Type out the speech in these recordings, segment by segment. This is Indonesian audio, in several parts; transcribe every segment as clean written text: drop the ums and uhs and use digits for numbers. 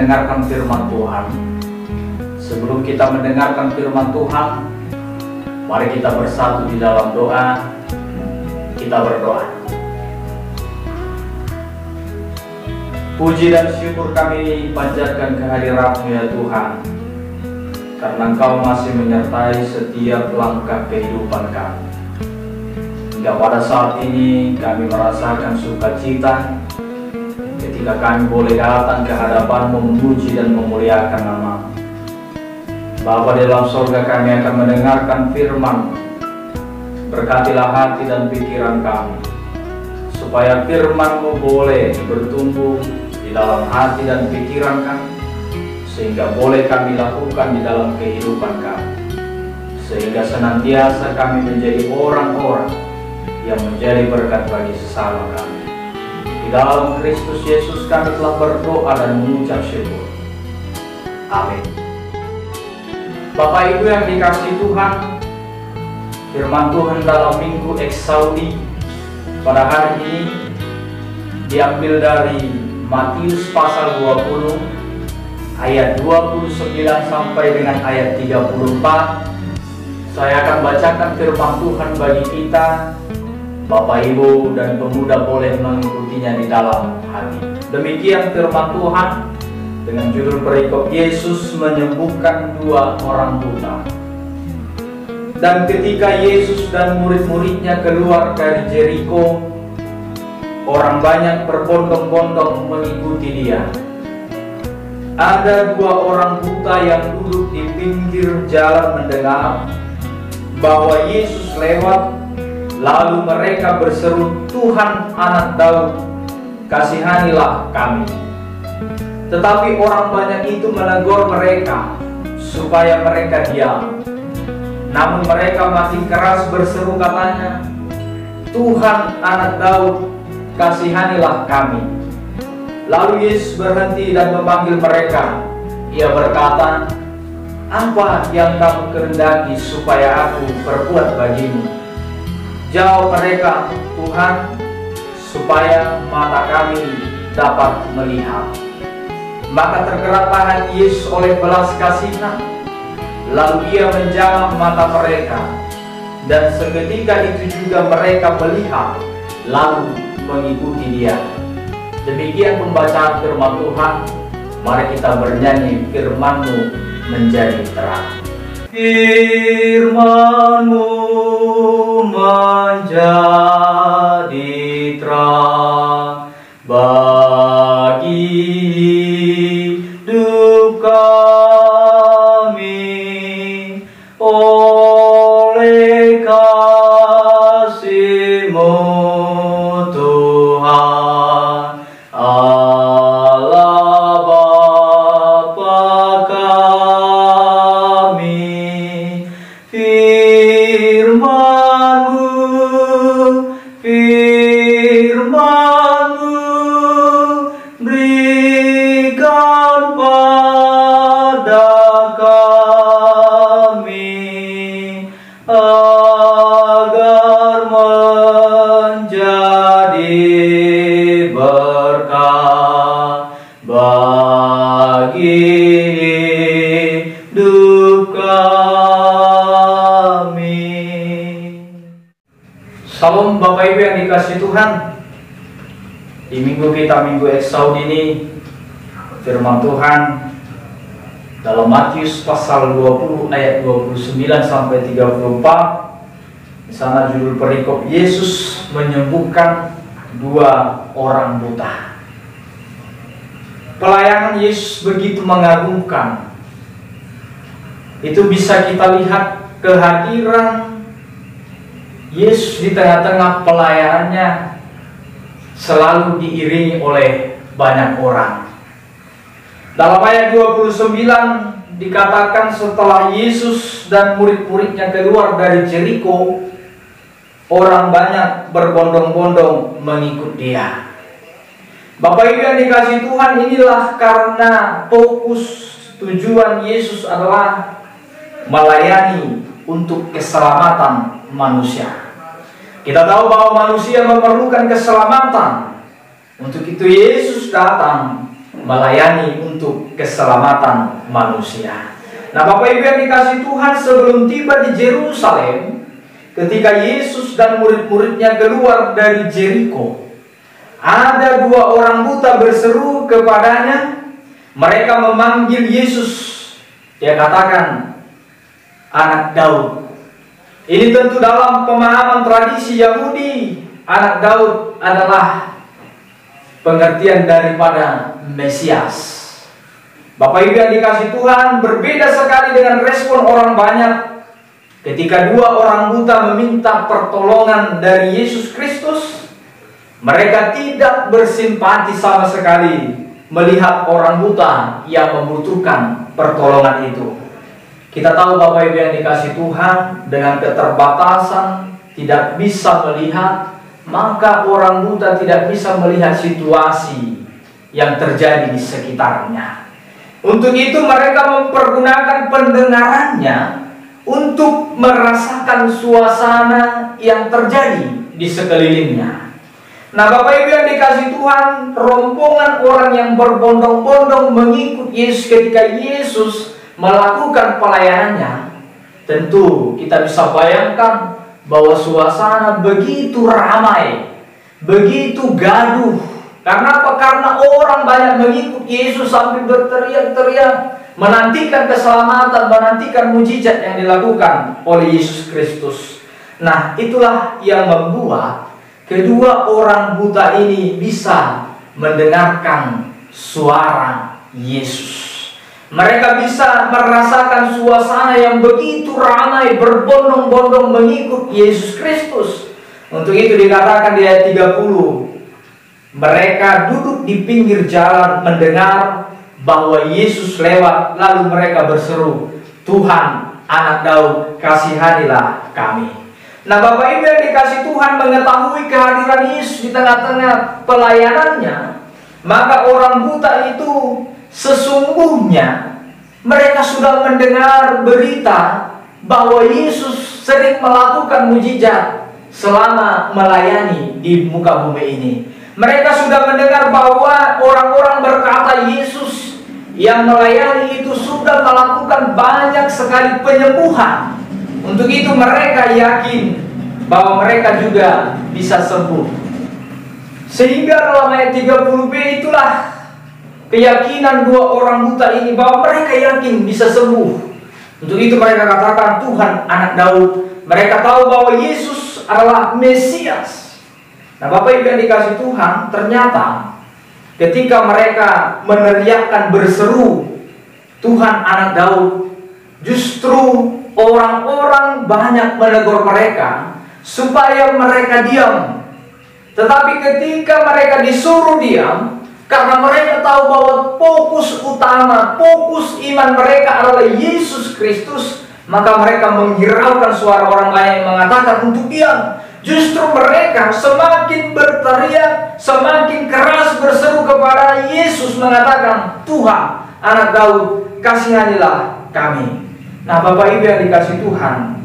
mendengarkan firman Tuhan. Sebelum kita mendengarkan firman Tuhan, mari kita bersatu di dalam doa. Kita berdoa. Puji dan syukur kami panjatkan kehadirat-Mu ya Tuhan, karena Engkau masih menyertai setiap langkah kehidupan kami. Hingga pada saat ini kami merasakan sukacita ketika kami boleh datang ke hadapan-Mu memuji dan memuliakan nama-Mu. Bapa di dalam surga, kami akan mendengarkan firman. Berkatilah hati dan pikiran kami, supaya firman-Mu boleh bertumbuh di dalam hati dan pikiran kami, sehingga boleh kami lakukan di dalam kehidupan kami, sehingga senantiasa kami menjadi orang-orang yang menjadi berkat bagi sesama kami. Di dalam Kristus Yesus kami telah berdoa dan mengucap syukur. Amin. Bapak Ibu yang dikasihi Tuhan, firman Tuhan dalam Minggu Eksaudi pada hari ini diambil dari Matius pasal 20 ayat 29 sampai dengan ayat 34. Saya akan bacakan firman Tuhan bagi kita. Bapak Ibu dan pemuda boleh mengikutinya di dalam hati. Demikian firman Tuhan dengan judul perikop Yesus menyembuhkan 2 orang buta. Dan ketika Yesus dan murid-muridnya keluar dari Jeriko, orang banyak berbondong-bondong mengikuti Dia. Ada 2 orang buta yang duduk di pinggir jalan mendengar bahwa Yesus lewat. Lalu mereka berseru, "Tuhan, Anak Daud, kasihanilah kami." Tetapi orang banyak itu menegur mereka supaya mereka diam. Namun mereka makin keras berseru katanya, "Tuhan, Anak Daud, kasihanilah kami." Lalu Yesus berhenti dan memanggil mereka. Ia berkata, "Apa yang kamu kehendaki supaya aku perbuat bagimu?" Jawab mereka, "Tuhan, supaya mata kami dapat melihat." Maka tergeraklah hati Yesus oleh belas kasihan. Lalu Ia menjamah mata mereka, dan seketika itu juga mereka melihat, lalu mengikuti Dia. Demikian pembacaan firman Tuhan. Mari kita bernyanyi, firman-Mu menjadi terang. Firman-Mu menjadi terang bagi hidup kami, oleh kasih-Mu Tuhan Allah Bapa kami. Firman-Mu berikan pada kami agar menjadi berkat bagi hidup kami. Salam Bapak Ibu yang dikasihi Tuhan. Di minggu kita, Minggu Eksaudi ini, firman Tuhan dalam Matius pasal 20 ayat 29 sampai 34. Di sana judul perikop Yesus menyembuhkan 2 orang buta. Pelayanan Yesus begitu mengagumkan. Itu bisa kita lihat kehadiran Yesus di tengah-tengah pelayanannya selalu diiringi oleh banyak orang. Dalam ayat 29 dikatakan setelah Yesus dan murid-muridnya keluar dari Jeriko, orang banyak berbondong-bondong mengikut Dia. Bapak Ibu yang dikasihi Tuhan, inilah karena fokus tujuan Yesus adalah melayani untuk keselamatan manusia. Kita tahu bahwa manusia memerlukan keselamatan. Untuk itu Yesus datang melayani untuk keselamatan manusia. Nah, Bapak Ibu yang dikasihi Tuhan, sebelum tiba di Yerusalem, ketika Yesus dan murid-muridnya keluar dari Jeriko, ada dua orang buta berseru kepadanya. Mereka memanggil Yesus. Dia katakan, anak Daud. Ini tentu dalam pemahaman tradisi Yahudi, anak Daud adalah pengertian daripada Mesias. Bapak Ibu yang dikasihi Tuhan, berbeda sekali dengan respon orang banyak ketika dua orang buta meminta pertolongan dari Yesus Kristus. Mereka tidak bersimpati sama sekali melihat orang buta yang membutuhkan pertolongan itu. Kita tahu Bapak Ibu yang dikasihi Tuhan, dengan keterbatasan tidak bisa melihat, maka orang buta tidak bisa melihat situasi yang terjadi di sekitarnya. Untuk itu mereka mempergunakan pendengarannya untuk merasakan suasana yang terjadi di sekelilingnya. Nah, Bapak Ibu yang dikasihi Tuhan, rombongan orang yang berbondong-bondong mengikut Yesus ketika Yesus melakukan pelayanannya, tentu kita bisa bayangkan bahwa suasana begitu ramai, begitu gaduh. Karena apa? Karena orang banyak mengikut Yesus sambil berteriak-teriak, menantikan keselamatan, menantikan mujizat yang dilakukan oleh Yesus Kristus. Nah, itulah yang membuat kedua orang buta ini bisa mendengarkan suara Yesus. Mereka bisa merasakan suasana yang begitu ramai, berbondong-bondong mengikut Yesus Kristus. Untuk itu dikatakan di ayat 30, mereka duduk di pinggir jalan mendengar bahwa Yesus lewat, lalu mereka berseru, Tuhan, anak Daud, kasihanilah kami. Nah, Bapak Ibu yang dikasihi Tuhan, mengetahui kehadiran Yesus di tengah-tengah pelayanannya, maka orang buta itu sesungguhnya mereka sudah mendengar berita bahwa Yesus sering melakukan mujizat selama melayani di muka bumi ini. Mereka sudah mendengar bahwa orang-orang berkata Yesus yang melayani itu sudah melakukan banyak sekali penyembuhan. Untuk itu mereka yakin bahwa mereka juga bisa sembuh. Sehingga dalam ayat 30b itulah keyakinan dua orang buta ini bahwa mereka yakin bisa sembuh. Untuk itu mereka katakan, Tuhan, anak Daud. Mereka tahu bahwa Yesus adalah Mesias. Nah, Bapak Ibu yang dikasihi Tuhan, ternyata ketika mereka meneriakkan berseru, Tuhan, anak Daud, justru orang-orang banyak menegur mereka supaya mereka diam. Tetapi ketika mereka disuruh diam, karena mereka tahu bahwa fokus utama, fokus iman mereka adalah Yesus Kristus, maka mereka menghiraukan suara orang banyak yang mengatakan untuk diam. Justru mereka semakin berteriak, semakin keras berseru kepada Yesus, mengatakan, Tuhan, anak Daud, kasihanilah kami. Nah, Bapak Ibu yang dikasihi Tuhan,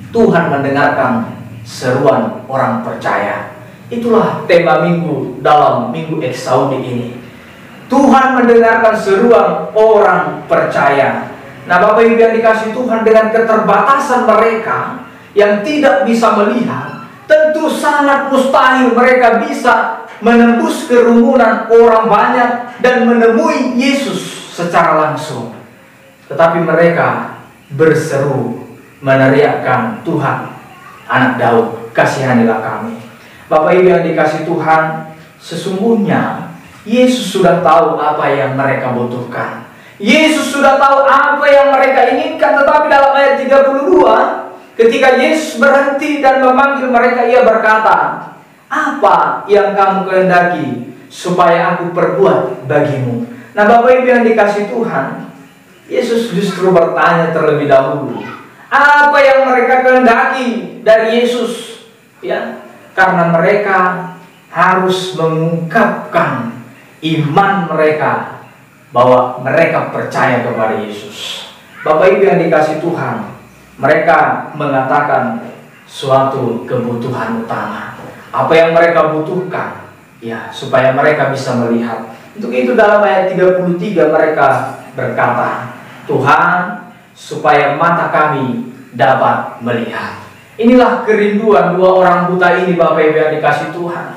Tuhan mendengarkan seruan orang percaya. Itulah tema minggu dalam minggu Eksaudi ini. Tuhan mendengarkan seruan orang percaya. Nah, Bapak Ibu yang dikasihi Tuhan, dengan keterbatasan mereka yang tidak bisa melihat, tentu sangat mustahil mereka bisa menembus kerumunan orang banyak dan menemui Yesus secara langsung. Tetapi mereka berseru, meneriakkan, Tuhan, anak Daud, kasihanilah kami. Bapak Ibu yang dikasihi Tuhan, sesungguhnya Yesus sudah tahu apa yang mereka butuhkan. Yesus sudah tahu apa yang mereka inginkan. Tetapi dalam ayat 32, ketika Yesus berhenti dan memanggil mereka, ia berkata, apa yang kamu kehendaki supaya aku perbuat bagimu? Nah, Bapak Ibu yang dikasihi Tuhan, Yesus justru bertanya terlebih dahulu, apa yang mereka kehendaki dari Yesus? Ya, karena mereka harus mengungkapkan iman mereka bahwa mereka percaya kepada Yesus. Bapak Ibu yang dikasihi Tuhan, mereka mengatakan suatu kebutuhan utama. Apa yang mereka butuhkan? Ya, supaya mereka bisa melihat. Untuk itu dalam ayat 33 mereka berkata, Tuhan, supaya mata kami dapat melihat. Inilah kerinduan dua orang buta ini, Bapak Ibu yang dikasihi Tuhan.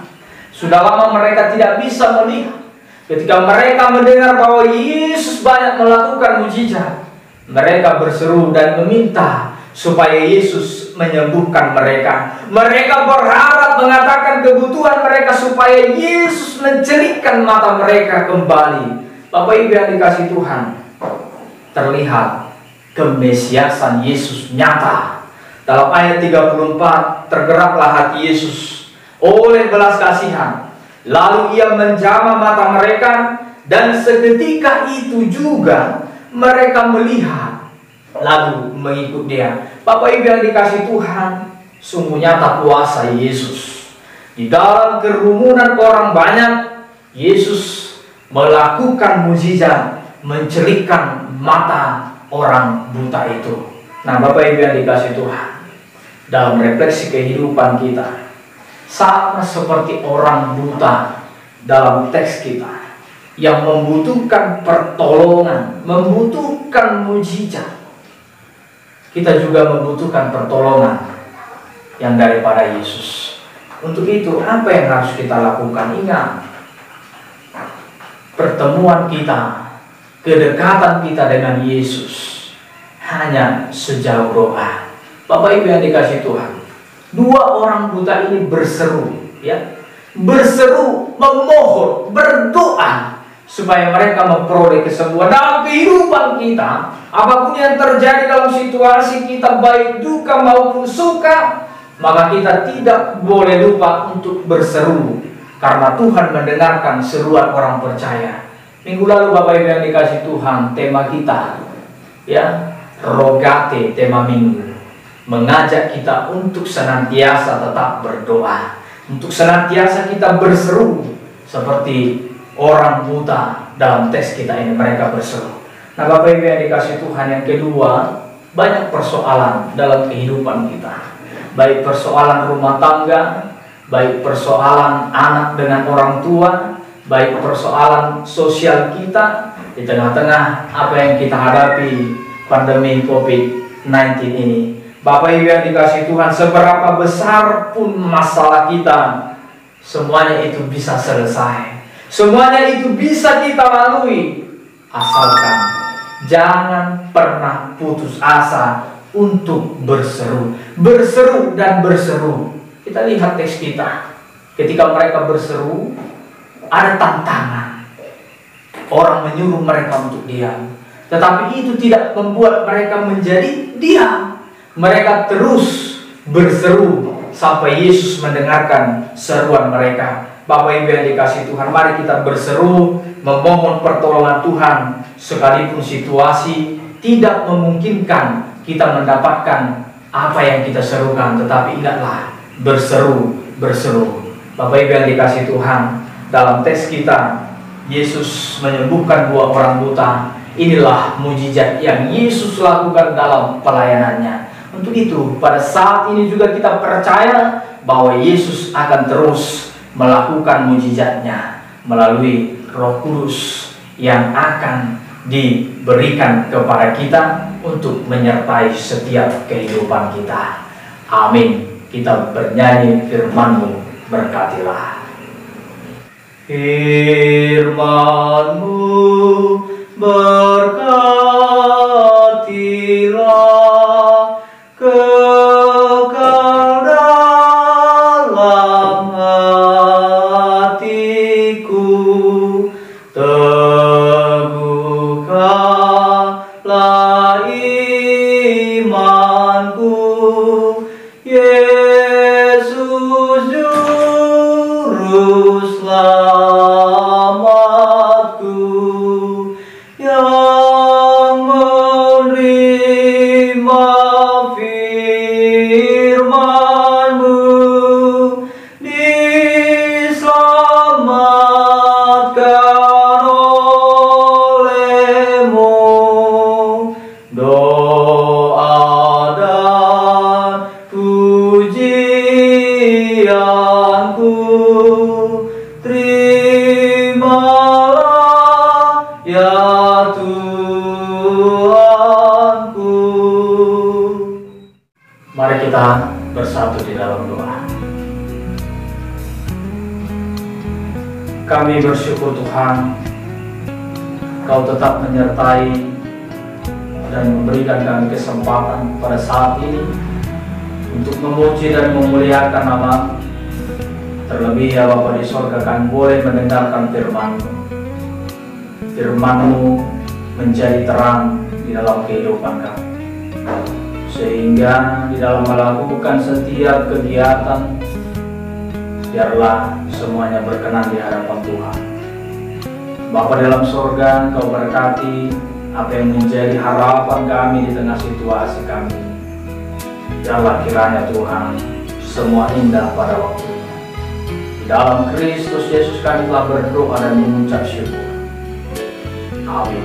Sudah lama mereka tidak bisa melihat. Ketika mereka mendengar bahwa Yesus banyak melakukan mujizat, mereka berseru dan meminta supaya Yesus menyembuhkan mereka. Mereka berharap, mengatakan kebutuhan mereka supaya Yesus mencelikkan mata mereka kembali. Bapak Ibu yang dikasihi Tuhan, terlihat kemesiasan Yesus nyata. Dalam ayat 34, tergeraklah hati Yesus oleh belas kasihan. Lalu ia menjamah mata mereka, dan seketika itu juga mereka melihat, lalu mengikut dia. Bapak Ibu yang dikasihi Tuhan, sungguh nyata kuasa Yesus. Di dalam kerumunan orang banyak, Yesus melakukan mujizat, mencelikkan mata orang buta itu. Nah, Bapak Ibu yang dikasihi Tuhan, dalam refleksi kehidupan kita, sama seperti orang buta dalam teks kita yang membutuhkan pertolongan, membutuhkan mujizat. Kita juga membutuhkan pertolongan yang daripada Yesus. Untuk itu, apa yang harus kita lakukan? Ingat, pertemuan kita, kedekatan kita dengan Yesus hanya sejauh doa. Bapak Ibu yang dikasihi Tuhan, dua orang buta ini berseru, berseru, memohon, berdoa supaya mereka memperoleh kesembuhan. Dalam kehidupan kita, apapun yang terjadi dalam situasi kita, baik duka maupun suka, maka kita tidak boleh lupa untuk berseru, karena Tuhan mendengarkan seruan orang percaya. Minggu lalu Bapak Ibu yang dikasihi Tuhan, tema kita, Rogate, tema minggu, mengajak kita untuk senantiasa tetap berdoa, untuk senantiasa kita berseru seperti orang buta dalam teks kita ini, mereka berseru. Nah, Bapak Ibu yang dikasihi Tuhan, yang kedua, banyak persoalan dalam kehidupan kita, baik persoalan rumah tangga, baik persoalan anak dengan orang tua, baik persoalan sosial kita di tengah-tengah apa yang kita hadapi, pandemi COVID-19 ini. Bapak Ibu yang dikasihi Tuhan, seberapa besar pun masalah kita, semuanya itu bisa selesai, semuanya itu bisa kita lalui, asalkan jangan pernah putus asa untuk berseru, berseru dan berseru. Kita lihat teks kita, ketika mereka berseru, ada tantangan. Orang menyuruh mereka untuk diam, tetapi itu tidak membuat mereka menjadi diam. Mereka terus berseru sampai Yesus mendengarkan seruan mereka. Bapak Ibu yang dikasihi Tuhan, mari kita berseru, memohon pertolongan Tuhan, sekalipun situasi tidak memungkinkan kita mendapatkan apa yang kita serukan. Tetapi ingatlah, berseru, berseru. Bapak Ibu yang dikasihi Tuhan, dalam teks kita, Yesus menyembuhkan dua orang buta. Inilah mujizat yang Yesus lakukan dalam pelayanannya. Untuk itu, pada saat ini juga kita percaya bahwa Yesus akan terus melakukan mujizatnya melalui Roh Kudus yang akan diberikan kepada kita untuk menyertai setiap kehidupan kita. Amin. Kita bernyanyi firman-Mu, berkatilah. Firman-Mu berkatilah, kekal dalam hatiku, teguhkanlah imanku, Yesus juru selamatku, yang Ya Tuhanku. Mari kita bersatu di dalam doa. Kami bersyukur Tuhan, Kau tetap menyertai dan memberikan kami kesempatan pada saat ini untuk memuji dan memuliakan nama. Terlebih ya Bapa di sorga, kami boleh mendengarkan firman-Mu. Firman-Mu menjadi terang di dalam kehidupan kami, sehingga di dalam melakukan setiap kegiatan, biarlah semuanya berkenan di hadapan Tuhan. Bapa dalam sorga, Kau berkati apa yang menjadi harapan kami di tengah situasi kami. Biarlah kiranya Tuhan semua indah pada waktunya. Di dalam Kristus Yesus kami telah berdoa dan mengucap syukur. Amin.